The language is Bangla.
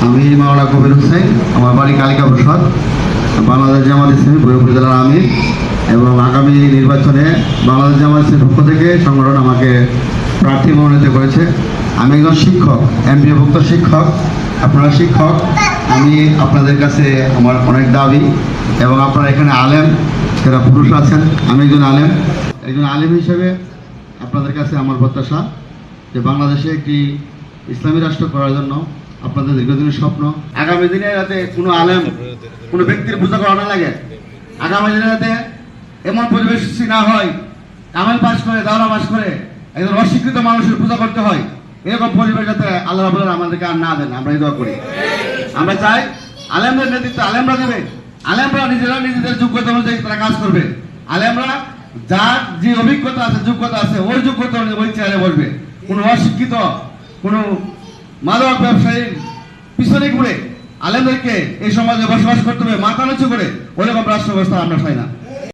আমি মাওলানা কবির হোসেন, আমার বাড়ি কালিকা প্রসাদ, বাংলাদেশ জামাত ইসলামী ভৈরব জেলার আমির, এবং আগামী নির্বাচনে বাংলাদেশ জামাত ইসলামীর পক্ষ থেকে সংগঠন আমাকে প্রার্থী মনোনীত করেছে। আমি একজন শিক্ষক, এমপিওভুক্ত শিক্ষক, আপনারা শিক্ষক। আমি আপনাদের কাছে আমার অনেক দাবি, এবং আপনারা এখানে আলেম যারা পুরুষ আছেন, আমি একজন আলেম হিসেবে আপনাদের কাছে আমার প্রত্যাশা যে বাংলাদেশে একটি ইসলামী রাষ্ট্র করার জন্য আপনাদের দীর্ঘদিনের স্বপ্ন। আগামী দিনে যাতে কোনো আলেম কোনো ব্যক্তির পূজা করা না লাগে, আগামী দিনে যাতে এমন পরিবেশ সৃষ্টি না হয় কামেল পাশ করে দাওরা পাশ করে একজন অশিক্ষিত মানুষের পূজা করতে হয়, এরকম পরিবেশ যাতে আল্লাহ রাব্বুল আলামিন আমাদেরকে আর না দেন, আমরা এই দোয়া করি। আমরা চাই আলেমদের নেতৃত্ব আলেমরা দেবে, আলেমরা নিজেরা নিজেদের যোগ্যতা অনুযায়ী তারা কাজ করবে। আলেমরা যার যে অভিজ্ঞতা আছে যোগ্যতা আছে ওই যোগ্যতা অনুযায়ী ওই চেয়ারে বসবে। কোনো অশিক্ষিত কোনো মাদক ব্যবসায়ীর পিছনে ঘুরে আলেমদেরকে এই সমাজে বসবাস করতে হবে মাথা নিচু করে, ওইরকম রাষ্ট্র ব্যবস্থা আমরা চাই না।